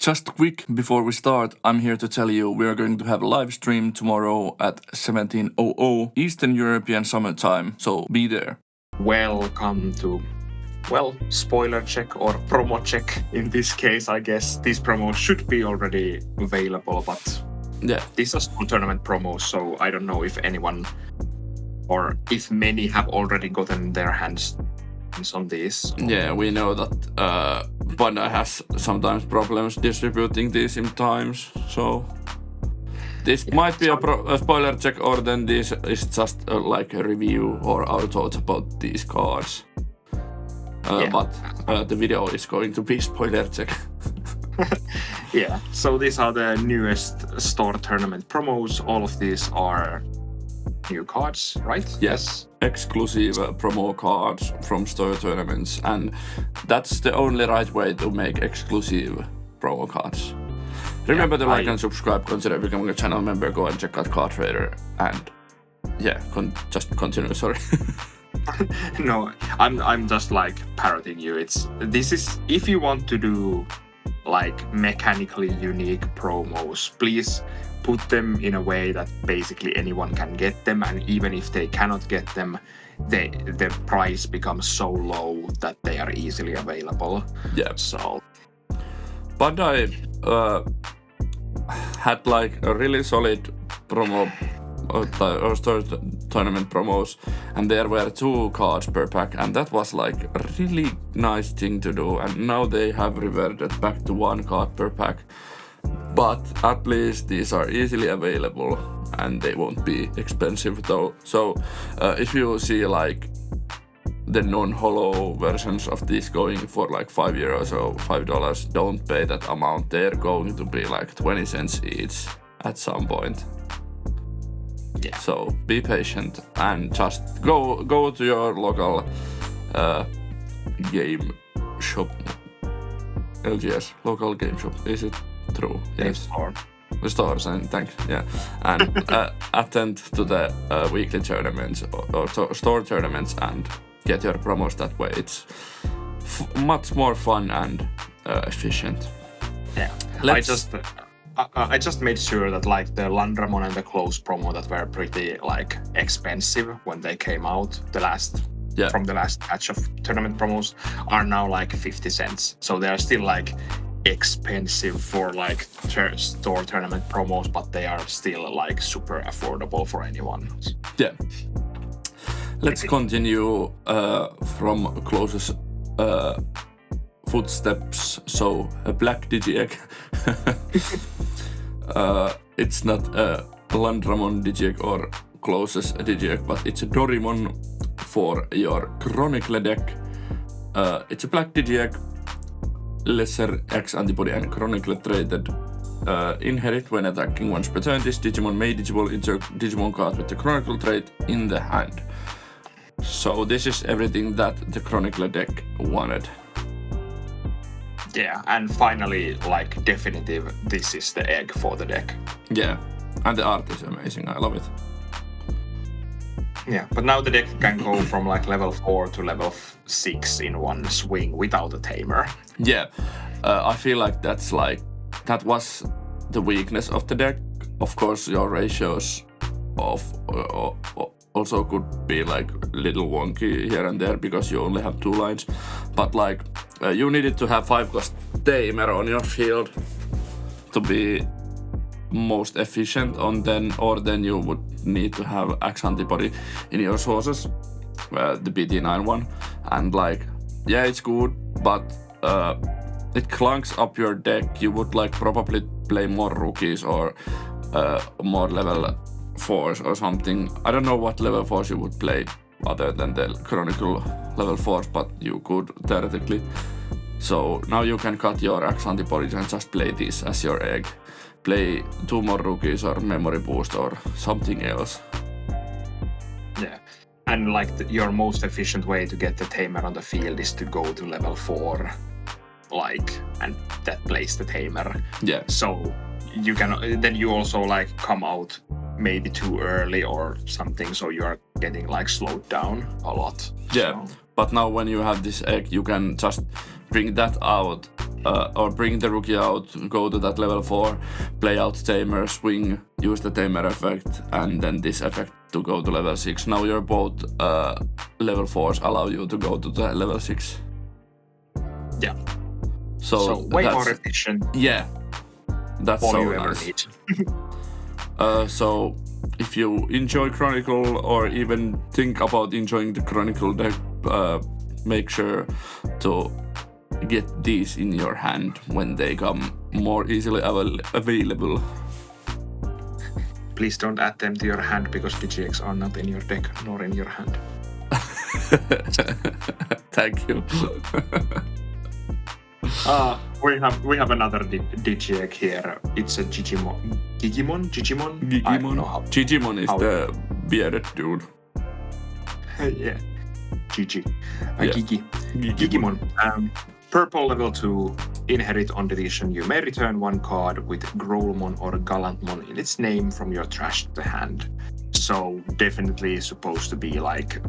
Just quick before we start, I'm here to tell you we are going to have a live stream tomorrow at 17:00 Eastern European Summer Time, so be there. Welcome to, spoiler check or promo check. In this case, I guess these promos should be already available, but these are still tournament promos, so I don't know if anyone or if many have already gotten their hands on these. Yeah, we know that Bandai has sometimes problems distributing these in times, so this might be a spoiler check, or then this is just like a review or our thoughts about these cards. But the video is going to be spoiler check. Yeah, so these are the newest store tournament promos. All of these are new cards, right? Yes, exclusive promo cards from store tournaments, and that's the only right way to make exclusive promo cards. Remember to like and subscribe, consider becoming a channel member, go and check out Card Trader, and just continue, sorry. No, I'm just like parroting you. This is if you want to do like mechanically unique promos, please put them in a way that basically anyone can get them, and even if they cannot get them, the price becomes so low that they are easily available. Yeah. So Bandai had like a really solid promo or store tournament promos, and there were 2 cards per pack, and that was like a really nice thing to do, and now they have reverted back to 1 card per pack, but at least these are easily available and they won't be expensive though. So if you see like the non-hollow versions of these going for like €5 or $5, don't pay that amount. They're going to be like 20 cents each at some point. Yeah. So be patient and just go to your local game shop. LGS, local game shop. Is it true? Yes. The stores, and thanks. Yeah, and attend to the weekly tournaments or store tournaments and get your promos that way. It's much more fun and efficient. Yeah, I just made sure that like the Landramon and the Close promo that were pretty like expensive when they came out, from the last batch of tournament promos, are now like 50 cents. So they are still like expensive for like store tournament promos, but they are still like super affordable for anyone. Yeah. Let's continue from closest footsteps. So a black Digi-Egg. It's not a Landramon Digi-Egg or closest Digi-Egg, but it's a Dorimon for your Chronicle deck. It's a black Digi-Egg, lesser X antibody and Chronicle traded. Inherit when attacking once per turn. This Digimon may Digiball into Digimon card with the Chronicle trait in the hand. So this is everything that the Chronicle deck wanted. Yeah, and finally, like definitive, this is the egg for the deck. Yeah, and the art is amazing. I love it. Yeah, but now the deck can go from like level 4 to level 6 in one swing without a tamer. Yeah, I feel like that was the weakness of the deck. Of course, your ratios of also could be like a little wonky here and there because you only have 2 lines, but like you needed to have 5-cost tamer on your field to be most efficient or then you would need to have X antibody in your sources, the BT9 one, and like it's good, but it clunks up your deck. You would like probably play more rookies or more level 4s or something. I don't know what level 4s you would play other than the Chronicle level 4s, but you could theoretically. So now you can cut your X antibodies and just play this as your egg. Play 2 more rookies or memory boost or something else. Yeah, and like your most efficient way to get the tamer on the field is to go to level 4, and that plays the tamer. Yeah. So you can then you also like come out maybe too early or something, so you are getting like slowed down a lot. Yeah, so. But now when you have this egg, you can just bring that out or bring the rookie out, go to that level 4, play out tamer, swing, use the tamer effect, and then this effect to go to level 6. Now your both level 4s allow you to go to the level 6. Yeah. So way more efficient. Yeah. That's all so you ever nice. Need. So if you enjoy Chronicle or even think about enjoying the Chronicle deck, make sure to get these in your hand when they come more easily available. Please don't add them to your hand because DGX are not in your deck nor in your hand. Thank you. We have another DGX here. It's a Gigimon. Gigimon? I don't know how. Gigimon is the bearded dude. Yeah. Gigimon. Purple level 2. Inherit on deletion. You may return one card with Growlmon or Gallantmon in its name from your trash to the hand. So definitely supposed to be like,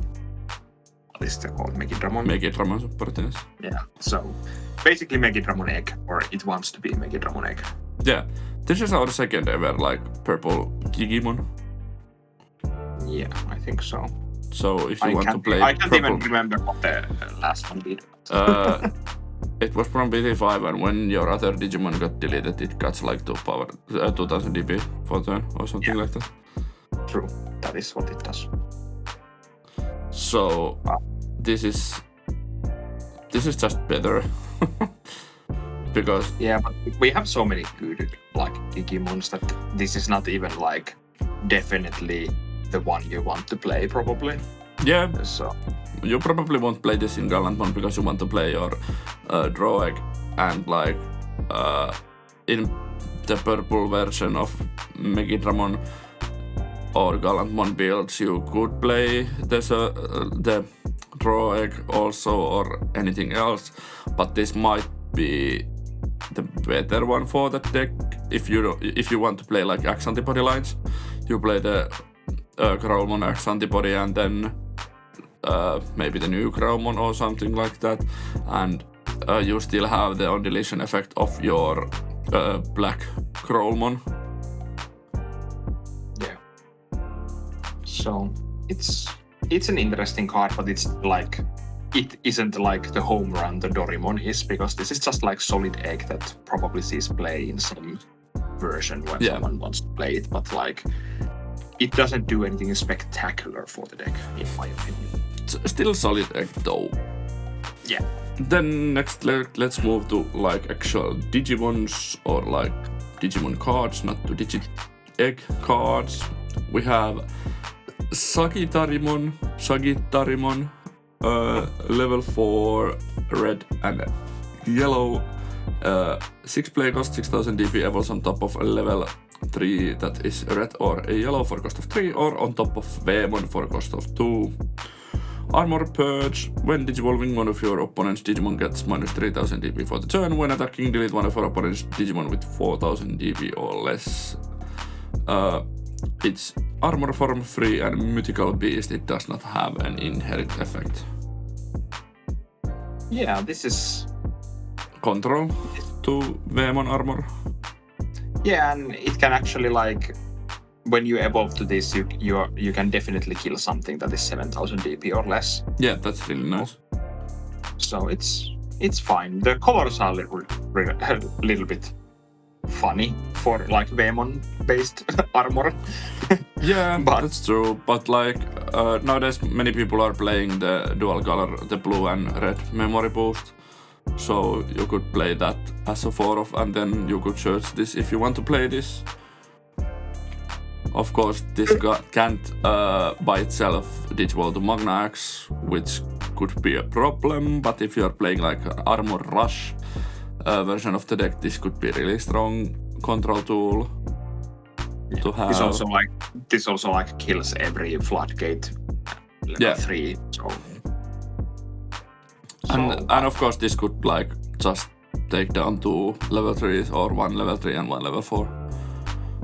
what is it called? Megidramon? Megidramon support, yes. Yeah. So basically Megidramon egg, or it wants to be Megidramon egg. Yeah. This is our second ever like purple Gigimon. Yeah, I think so. So if you want to play I can't purple, even remember what the last one did. It was from BT5, and when your other Digimon got deleted, it got like 2000 DP for turn or something like that. True, that is what it does. So this is just better. Because but we have so many good like Digimons that this is not even like definitely the one you want to play probably. Yeah. So you probably won't play this in Gallantmon because you want to play your draw egg, and like in the purple version of Megidramon or Gallantmon builds, you could play the draw egg also or anything else, but this might be the better one for that deck. If you want to play like X antibody lines, you play the Growlmon X antibody and then maybe the new Growlmon or something like that, and you still have the on deletion effect of your black Growlmon. Yeah. So it's an interesting card, but it's like it isn't like the home run the Dorimon is, because this is just like solid egg that probably sees play in some version when someone wants to play it, but like it doesn't do anything spectacular for the deck, in my opinion. It's still solid egg though. Yeah. Then next let's move to like actual Digimons or like Digimon cards, not to Digi-Egg cards. We have Sagittarimon, level 4, red and yellow. 6 play cost, 6000 DP, evolves on top of a level 3 that is red or a yellow for cost of 3, or on top of Veemon for cost of 2. Armor Purge. When digivolving one of your opponent's Digimon gets minus 3000 DP for the turn. When attacking, delete one of your opponent's Digimon with 4000 DP or less. It's armor form free and mythical beast. It does not have an inherit effect. Yeah, this is control to Veemon armor. Yeah, and it can actually like when you evolve to this, you can definitely kill something that is 7000 DP or less. Yeah, that's really nice. So it's fine. The colors are a little bit funny for like Veemon based armor. Yeah, but that's true. But like nowadays many people are playing the dual color, the blue and red memory boost. So you could play that as a 4-off, and then you could search this if you want to play this. Of course, this can't by itself digivolve to Magna X, which could be a problem, but if you're playing like Armor Rush version of the deck, this could be a really strong control tool to have. This also like kills every floodgate level 3. And of course this could like just take down 2 level 3s or 1 level 3 and 1 level 4.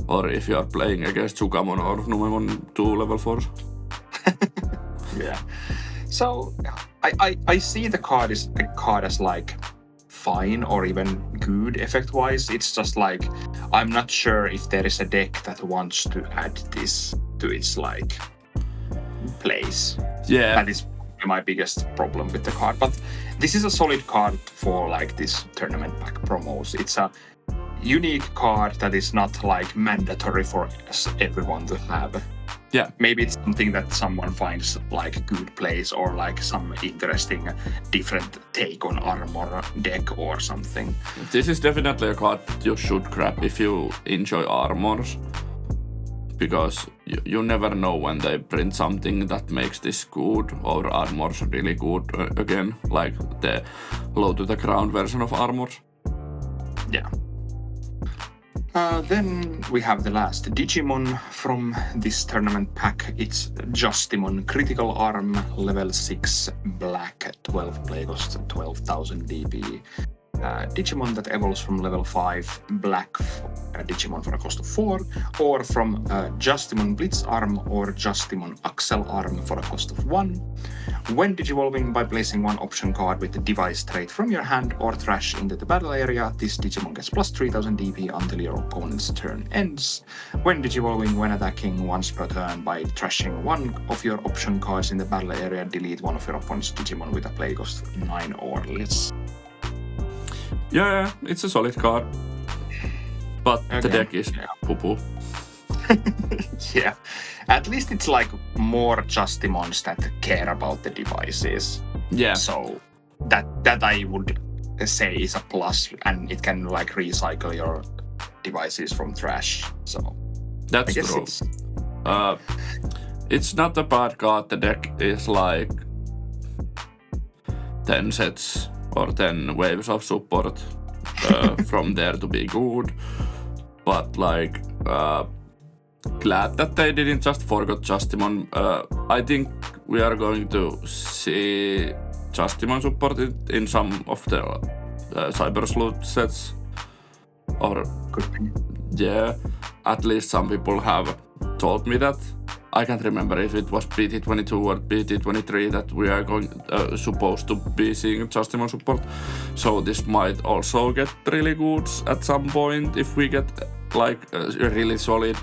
Or if you are playing against Sugamon or Numemon, 2 level 4s. Yeah. So I see the card as like fine or even good effect-wise. It's just like I'm not sure if there is a deck that wants to add this to its like place. Yeah, that is my biggest problem with the card. But this is a solid card for like this tournament pack promos. It's a unique card that is not like mandatory for everyone to have. Yeah, maybe it's something that someone finds like good place or like some interesting different take on armor deck or something. This is definitely a card you should grab if you enjoy armors, because you never know when they print something that makes this good or armors really good again, like the low to the ground version of armors. Yeah. Then we have the last Digimon from this tournament pack. It's Justimon, critical arm, level 6, black, 12 play cost, 12,000 DP. Digimon that evolves from level 5, black Digimon for a cost of 4, or from Justimon Blitz Arm or Justimon Axel Arm for a cost of 1. When digivolving by placing one option card with the device trait from your hand or trash into the battle area, this Digimon gets plus 3000 DP until your opponent's turn ends. When digivolving when attacking once per turn by trashing one of your option cards in the battle area, delete one of your opponent's Digimon with a play cost of 9 or less. Yeah, it's a solid card. But the deck is poo-poo. Yeah. At least it's like more Justimons that care about the devices. Yeah. So that I would say is a plus, and it can like recycle your devices from trash. So that's true. It's not a bad card. The deck is like 10 sets or 10 waves of support from there to be good. But like glad that they didn't just forget Justimon. I think we are going to see Justimon supported in some of the Cyber Sleuth sets. Or could be. Yeah, at least some people have told me that. I can't remember if it was PT22 or PT23 that we are supposed to be seeing Justimon support. So this might also get really good at some point if we get like a really solid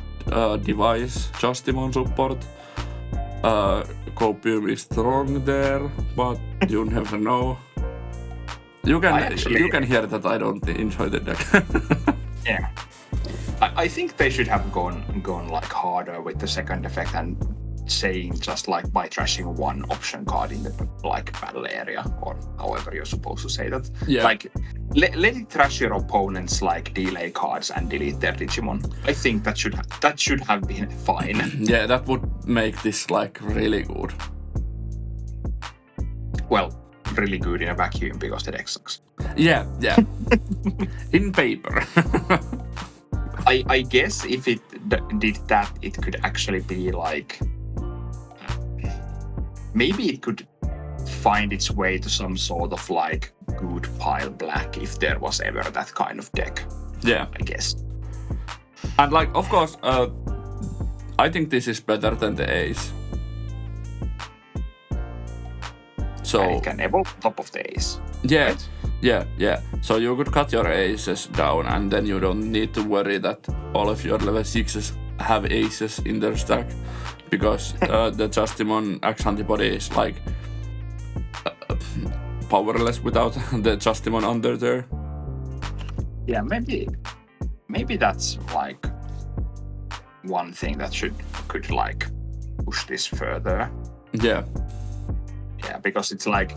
device Justimon support. Copium is strong there, but you never know. You can hear that I don't enjoy the deck. Yeah. I think they should have gone like harder with the second effect and saying just like by trashing one option card in the like battle area, or however you're supposed to say that. Yeah. Like let it trash your opponent's like delay cards and delete their Digimon. I think that should have been fine. Yeah, that would make this like really good. Well, really good in a vacuum because the deck sucks. Yeah. In paper. I guess if it did that, it could actually be like... Maybe it could find its way to some sort of like good pile black if there was ever that kind of deck. Yeah. I guess. And like, of course, I think this is better than the Ace. So and it can evolve on top of the Ace. Yeah. Right? Yeah. So you could cut your aces down, and then you don't need to worry that all of your level 6s have aces in their stack, because the Justimon X antibody is like powerless without the Justimon under there. Yeah, maybe that's like one thing that could like push this further. Yeah, because it's like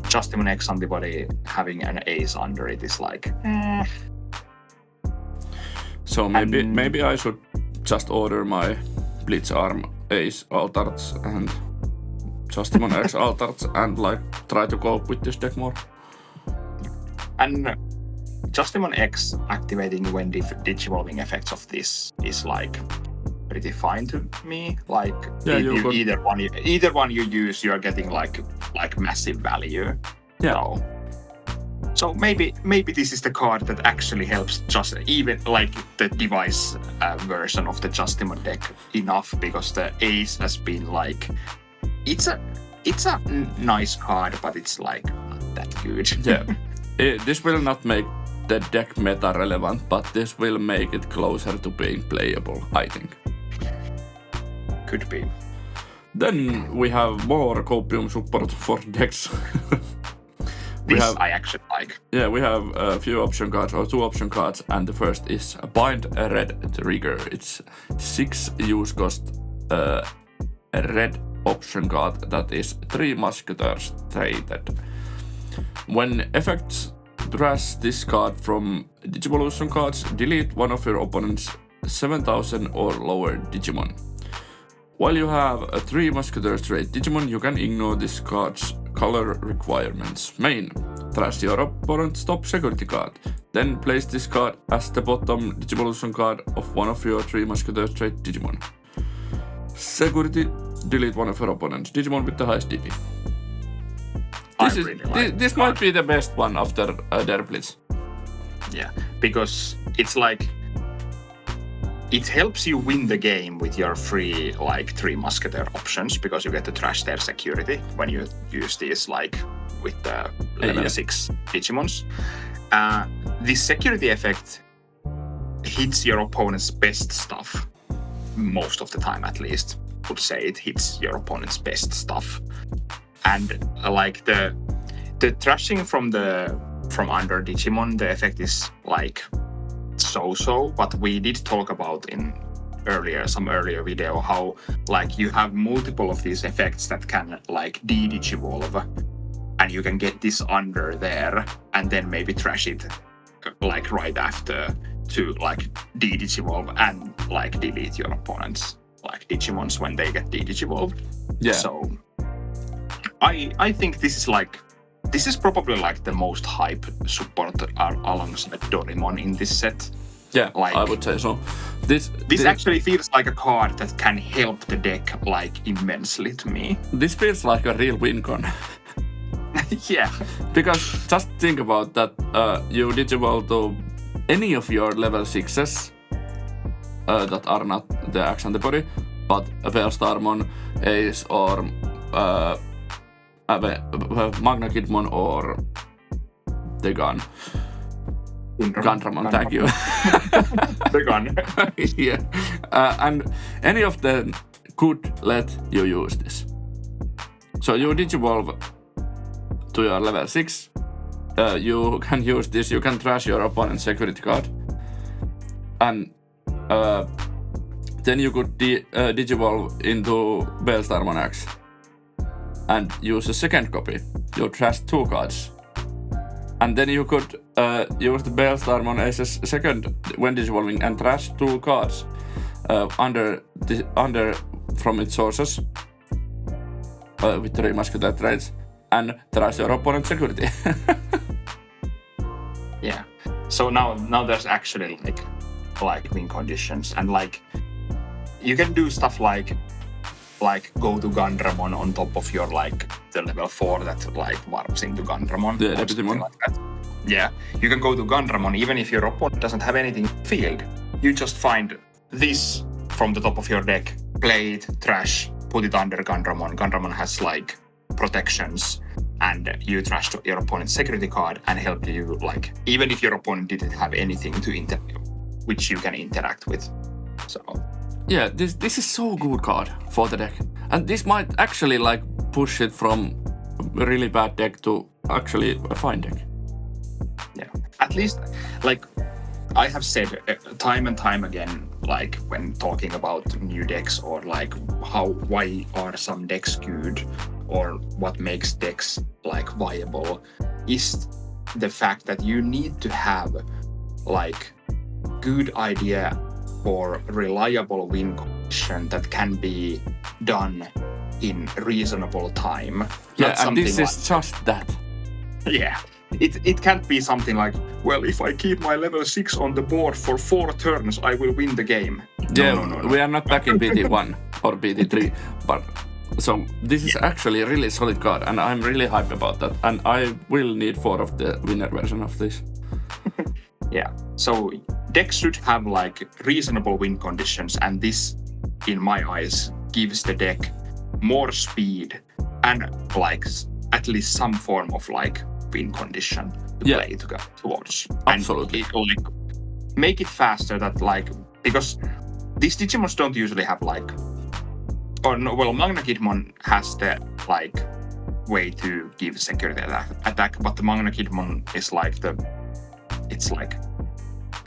Justimon X antibody having an ace under it is like. So maybe I should just order my Blitz Arm Ace Altarts and Justimon X Altarts and like try to cope with this deck more. And Justimon X activating when digivolving effects of this is like pretty fine to me. Like either one you use, you are getting like massive value. Yeah. So maybe this is the card that actually helps just even like the device version of the Justimon deck enough, because the Ace has been like it's a nice card, but it's like not that good. Yeah. This will not make the deck meta relevant, but this will make it closer to being playable, I think. Could be. Then we have more copium support for decks. I actually like. Yeah, we have a few option cards, or 2 option cards, and the first is Bind a Red Trigger. It's 6 use cost a red option card that is 3 Musketeers traded. When effects trash this card from Digivolution cards, delete one of your opponent's 7,000 or lower Digimon. While you have a 3 Musketeers trait Digimon, you can ignore this card's color requirements. Main, trash your opponent's top security card. Then place this card as the bottom Digivolution card of one of your 3 Musketeers trait Digimon. Security, delete one of your opponent's Digimon with the highest DP. This might be the best one after Der Blitz. Yeah, because it's like it helps you win the game with your free 3 Musketeer options, because you get to trash their security when you use these with the level 6 Digimons. This security effect hits your opponent's best stuff most of the time, at least. I would say it hits your opponent's best stuff. And the trashing from under Digimon, the effect is so, but we did talk about in some earlier video how you have multiple of these effects that can de-digivolve, and you can get this under there and then maybe trash it right after to de-digivolve and delete your opponent's Digimons when they get de-digivolved. Yeah. So I think this is probably the most hype support alongside Dorimon in this set. Yeah, I would say so. This actually feels like a card that can help the deck immensely to me. This feels like a real win con. Yeah. Because just think about that, you digivolve to any of your level 6s that are not the Axe Antibody, but Justimon, Ace, or Magna Gigimon, or the gun. Gundramon, thank you. The gun. Yeah. And any of them could let you use this. So you digivolve to your level 6. You can use this. You can trash your opponent's security card. And then you could digivolve into Justimon Axe and use a second copy. You trash 2 cards. And then you could use the Justimon Ace's second when digivolving and trash 2 cards under from its sources with 3 Musketeer traits and trash your opponent's security. Yeah. So now there's actually win conditions, and you can do stuff like go to Gundramon on top of your the level 4 that warps into Gundramon. Yeah, Justimon. Yeah, you can go to Gundramon even if your opponent doesn't have anything in the field. You just find this from the top of your deck, play it, trash, put it under Gundramon. Gundramon has protections, and you trash your opponent's security card and help you even if your opponent didn't have anything to which you can interact with. So yeah, this is so good card for the deck, and this might actually push it from a really bad deck to actually a fine deck. Yeah, at least I have said time and time again, when talking about new decks or why are some decks good or what makes decks viable, is the fact that you need to have good idea for reliable win condition that can be done in reasonable time. Yeah, and this is just that. Yeah. It can't be something well, if I keep my level 6 on the board for 4 turns, I will win the game. No. We are not back in BT1 or BT3, but so this is actually a really solid card, and I'm really hyped about that, and I will need 4 of the winner version of this. Yeah, so decks should have reasonable win conditions, and this, in my eyes, gives the deck more speed and at least some form of win condition. play towards. Absolutely. And like make it faster that like because these Digimons don't usually have like Magna Gigimon has the like way to give security attack, but the Magna Gigimon is like it's like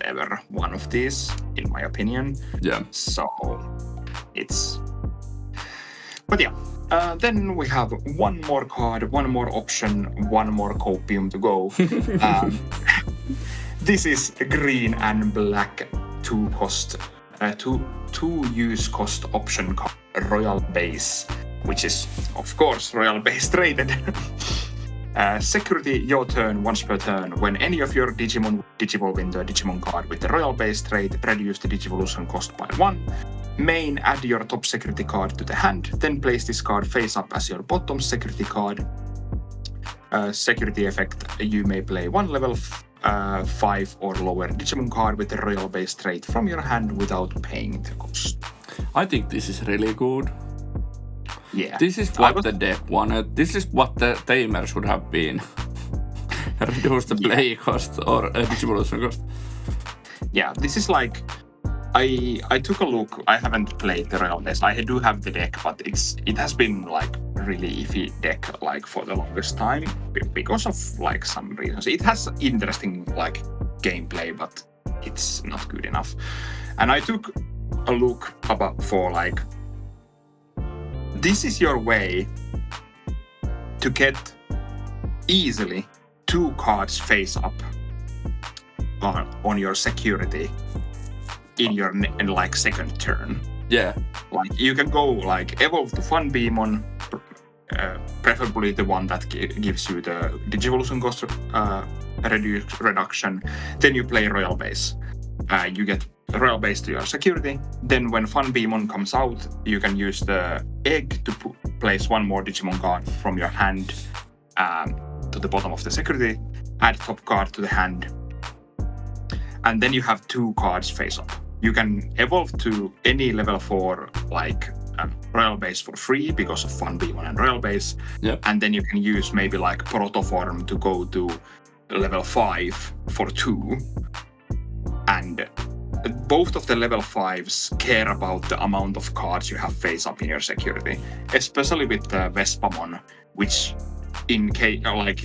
ever one of these in my opinion. Yeah. So but yeah. Then we have one more card, one more option, one more copium to go. This is green and black two use cost option card, Royal Base, which is of course Royal Base rated. Security, your turn once per turn. When any of your Digimon digivolve into a Digimon card with the Royal Base trait, reduce the Digivolution cost by 1. Main, add your top security card to the hand, then place this card face up as your bottom security card. Security effect, you may play one level 5 or lower Digimon card with the Royal Base trait from your hand without paying the cost. I think this is really good. Yeah. This is what the deck wanted. This is what the tamer should have been. Reduce the play cost or Digivolution cost. Yeah, this is like I took a look. I haven't played the Royal Base. I do have the deck, but it has been like really iffy deck like for the longest time because of like some reasons. It has interesting like gameplay, but it's not good enough. And I took a look for like this is your way to get easily 2 cards face up on your security in your like second turn. Yeah. Like you can go like evolve to Funbeamon, preferably the one that gives you the Digivolution cost reduction. Then you play Royal Base. You get Royal Base to your security. Then when Funbeamon comes out, you can use the egg to place one more Digimon card from your hand to the bottom of the security. Add top card to the hand. And then you have 2 cards face up. You can evolve to any level 4 like Royal Base for free because of Funbeamon and Royal Base. Yep. And then you can use maybe like Protoform to go to level 5 for 2. And both of the level 5s care about the amount of cards you have face up in your security, especially with Vespamon, which in case like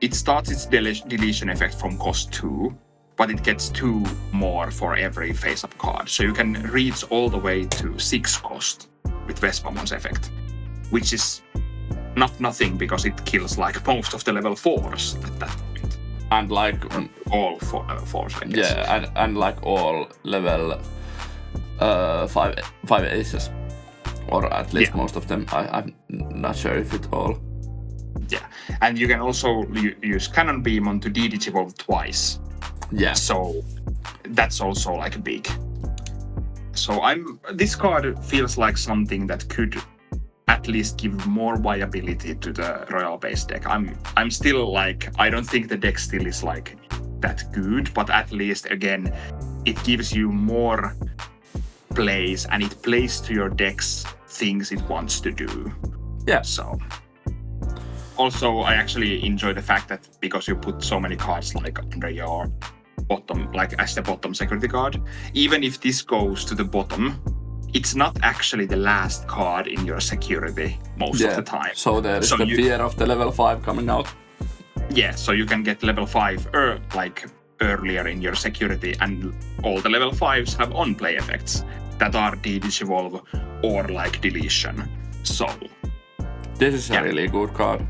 it starts its deletion effect from cost 2, but it gets 2 more for every face up card. So you can reach all the way to 6 cost with Vespamon's effect, which is not nothing because it kills like most of the level 4s at that point. And like all level 4s, I guess. Yeah, and like all level 5 aces. Or at least most of them. I'm not sure if it all. Yeah, and you can also use Cannon Beamon to de-digivolve twice. Yeah. So that's also like big. So this card feels like something that could at least give more viability to the Royal Base deck. I'm still like, I don't think the deck still is like that good, but at least again, it gives you more plays and it plays to your deck's things it wants to do. Yeah. So also I actually enjoy the fact that because you put so many cards like under your bottom, like as the bottom security card, even if this goes to the bottom, it's not actually the last card in your security most of the time. So there is the fear of the level 5 coming out. Yeah, so you can get level 5 like earlier in your security, and all the level 5s have on-play effects that are de-digivolve or like deletion. So this is a really good card.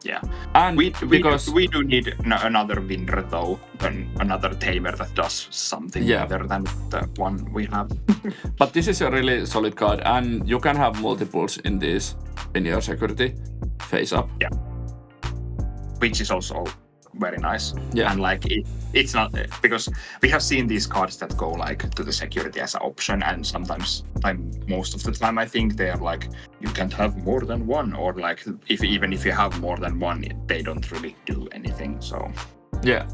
Yeah, and we do need another winner though, and another tamer that does something better than the one we have. But this is a really solid card, and you can have multiples in this in your security face up. Yeah, which is also very nice. Yeah, and like it's not because we have seen these cards that go like to the security as an option, and sometimes most of the time I think they are like you can't have more than one, or like even if you have more than one, they don't really do anything. So yeah,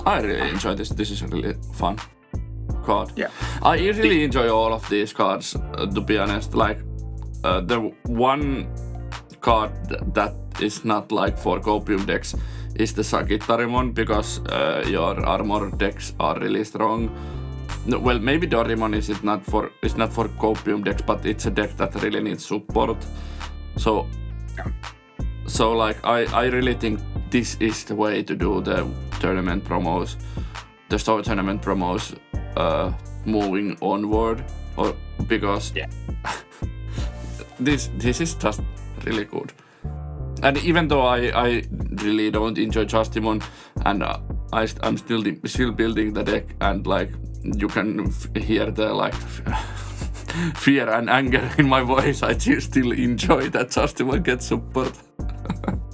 I really enjoy this. This is a really fun card. Yeah, I really enjoy all of these cards. To be honest, like the one card that is not like for copium decks is the Sagittarimon, because your armor decks are really strong. No, well, maybe Dorimon is not for copium decks, but it's a deck that really needs support. So like I really think this is the way to do the tournament promos, the store tournament promos, moving onward, or because this is just really good. And even though I really don't enjoy Justimon, and I'm still building the deck, and like you can hear the like fear and anger in my voice, I still enjoy that Justimon gets support.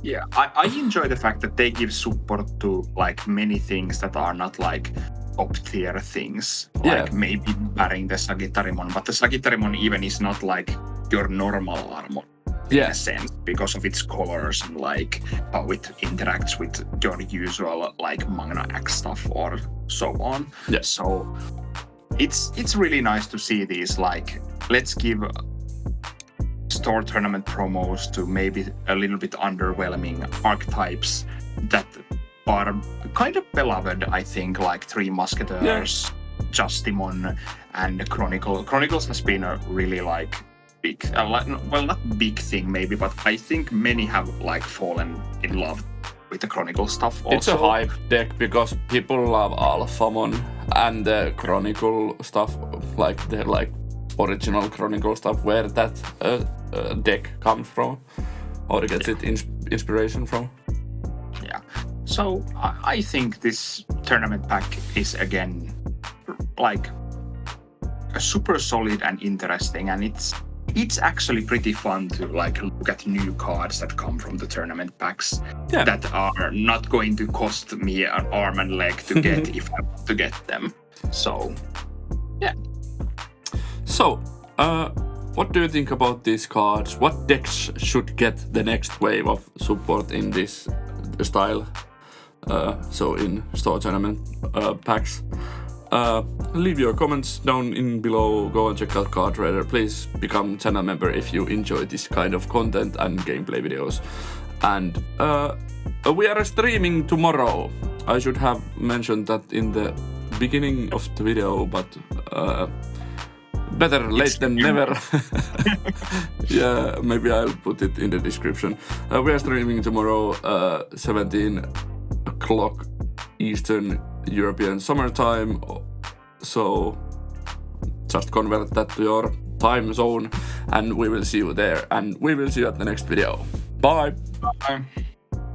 Yeah, I enjoy the fact that they give support to like many things that are not like top tier things, like maybe barring the Sagittarimon, but the Sagittarimon even is not like your normal armor in a sense, because of its colors and like how it interacts with your usual like Magna X stuff or so on. Yeah. So it's really nice to see these, like, let's give store tournament promos to maybe a little bit underwhelming archetypes that are kind of beloved, I think, like Three Musketeers, Justimon, and Chronicle. Chronicles has been a really like big, well, not big thing maybe, but I think many have like fallen in love with the Chronicle stuff also. It's a hype deck because people love Alphamon and the Chronicle stuff, like the like original Chronicle stuff, where that deck comes from, or gets its inspiration from. Yeah. So I think this tournament pack is again like a super solid and interesting, and it's actually pretty fun to like look at new cards that come from the tournament packs that are not going to cost me an arm and leg to get if I want to get them. So yeah. So what do you think about these cards? What decks should get the next wave of support in this style? So in store tournament packs. Leave your comments down in below. Go and check out Card Trader. Please become channel member if you enjoy this kind of content and gameplay videos. And we are streaming tomorrow. I should have mentioned that in the beginning of the video, but better late than never. Yeah, maybe I'll put it in the description. We are streaming tomorrow, 17 o'clock Eastern European summertime. So just convert that to your time zone, and we will see you there. And we will see you at the next video. Bye. Bye.